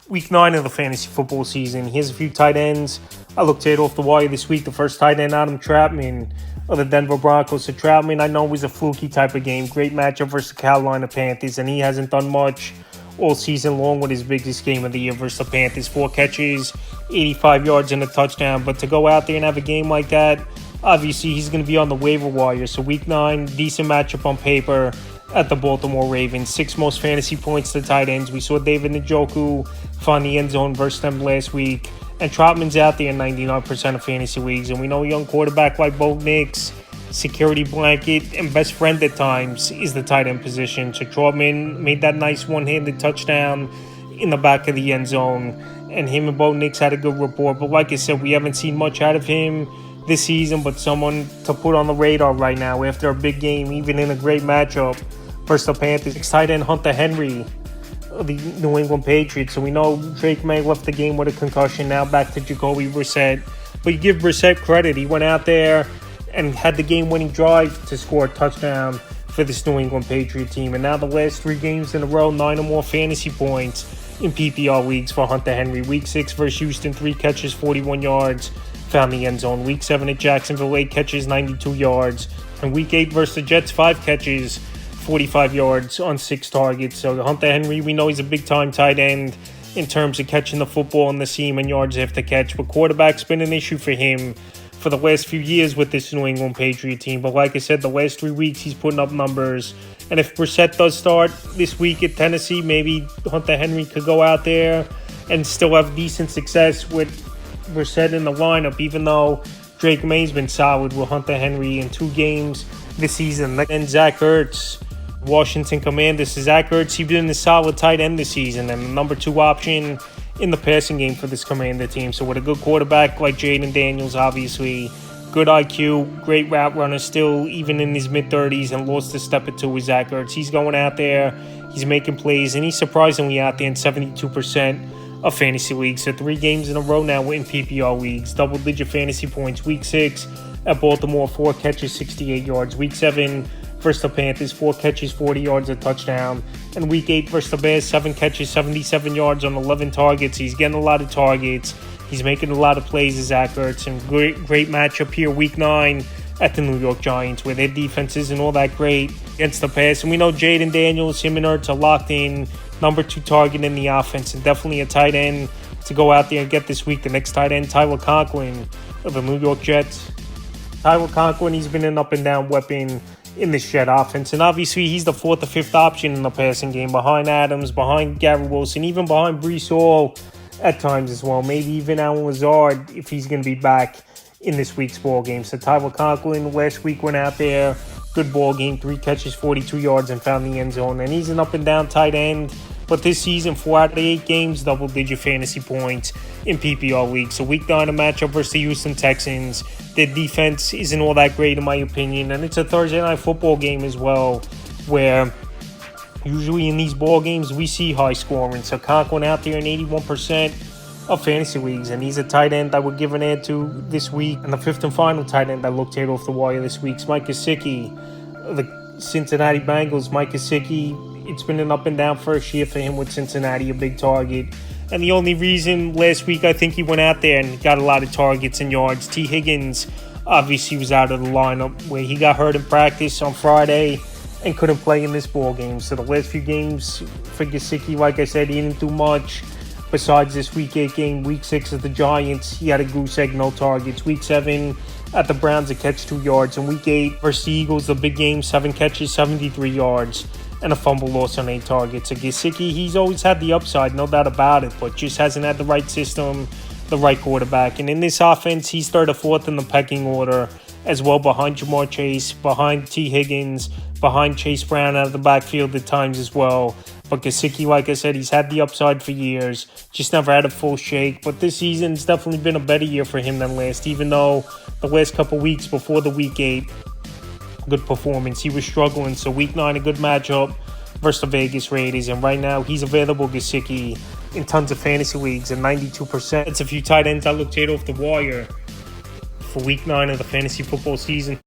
Week 9 of the fantasy football season. Here's a few tight ends I looked at off the wire this week. The first tight end, Adam Trautman of the Denver Broncos. So Trautman, I know, was a fluky type of game. Great matchup versus the Carolina Panthers, and he hasn't done much all season long with his biggest game of the year versus the Panthers. 4 catches, 85 yards, and a touchdown. But to go out there and have a game like that, obviously he's going to be on the waiver wire. So Week 9, decent matchup on paper at the Baltimore Ravens. 6 most fantasy points to tight ends. We saw David Njoku find the end zone versus them last week. And Trautman's out there in 99% of fantasy leagues. And we know a young quarterback like Bo Nix, security blanket, and best friend at times is the tight end position. So Trautman made that nice one-handed touchdown in the back of the end zone. And him and Bo Nix had a good rapport. But like I said, we haven't seen much out of him this season, but someone to put on the radar right now after a big game, even in a great matchup versus the Panthers. Tight end Hunter Henry of the New England Patriots. So we know Drake May left the game with a concussion. Now back to Jacoby Brissett. But you give Brissett credit. He went out there and had the game-winning drive to score a touchdown for this New England Patriot team. And now the last 3 games in a row, 9 or more fantasy points in PPR leagues for Hunter Henry. Week 6 versus Houston, 3 catches, 41 yards. Found the end zone. Week 7 at Jacksonville, 8 catches, 92 yards. And Week 8 versus the Jets, 5 catches, 45 yards on 6 targets. So Hunter Henry, we know he's a big-time tight end in terms of catching the football on the seam and yards after catch. But quarterback's been an issue for him for the last few years with this New England Patriot team. But like I said, the last 3 weeks he's putting up numbers. And if Brissett does start this week at Tennessee, maybe Hunter Henry could go out there and still have decent success with Brissett in the lineup, even though Drake May's been solid with Hunter Henry in 2 games this season. And Zach Ertz, Washington Commanders. Zach Ertz, he's been a solid tight end this season and the number 2 option in the passing game for this Commander team. So with a good quarterback like Jaden Daniels, obviously, good IQ, great route runner, still even in his mid-30s, and lost a step or 2 with Zach Ertz. He's going out there, he's making plays, and he's surprisingly out there in 72% of fantasy leagues. So 3 games in a row now in PPR leagues. Double-digit fantasy points. Week 6 at Baltimore, 4 catches, 68 yards. Week 7 versus the Panthers, 4 catches, 40 yards, a touchdown. And Week 8 versus the Bears, 7 catches, 77 yards on 11 targets. He's getting a lot of targets. He's making a lot of plays as Zach Ertz. And great matchup here, Week 9 at the New York Giants, where their defense isn't all that great against the pass. And we know Jaden Daniels, him and Ertz are locked in, number 2 target in the offense, and definitely a tight end to go out there and get this week. The next tight end, Tyler Conklin of the New York Jets. Tyler Conklin, he's been an up-and-down weapon in this Jet offense, and obviously he's the 4th or 5th option in the passing game, behind Adams, behind Gary Wilson, even behind Breece Hall at times as well. Maybe even Alan Lazard if he's going to be back in this week's ball game. So Tyler Conklin last week went out there, good ball game, 3 catches, 42 yards, and found the end zone. And he's an up-and-down tight end. But this season, 4 out of 8 games, double-digit fantasy points in PPR leagues. So Week 9, a matchup versus the Houston Texans. Their defense isn't all that great in my opinion. And it's a Thursday night football game as well, where usually in these ball games we see high scoring. So Conklin out there in 81% of fantasy leagues. And he's a tight end I would give an ad to this week. And the 5th and final tight end I looked at off the wire this week is Mike Gesicki, the Cincinnati Bengals. Mike Gesicki, it's been an up and down first year for him with Cincinnati, a big target. And the only reason last week I think he went out there and got a lot of targets and yards. T. Higgins obviously was out of the lineup where he got hurt in practice on Friday and couldn't play in this ball game. So the last few games for Gesicki, like I said, he didn't do much besides this Week 8 game. Week 6 at the Giants, he had a goose egg, no targets. Week 7 at the Browns, a catch, 2 yards. And Week 8 versus the Eagles, the big game, 7 catches, 73 yards. And a fumble loss on 8 targets. So Gesicki, he's always had the upside, no doubt about it, but just hasn't had the right system, the right quarterback. And in this offense, he's 3rd or 4th in the pecking order as well, behind Jamar Chase, behind T. Higgins, behind Chase Brown out of the backfield at times as well. But Gesicki, like I said, he's had the upside for years, just never had a full shake. But this season's definitely been a better year for him than last, even though the last couple weeks before the Week 8, good performance, he was struggling. So Week 9, a good matchup versus the Vegas Raiders, and right now he's available, Gesicki, in tons of fantasy leagues at 92%. It's a few tight ends I looked at off the wire for Week 9 of the fantasy football season.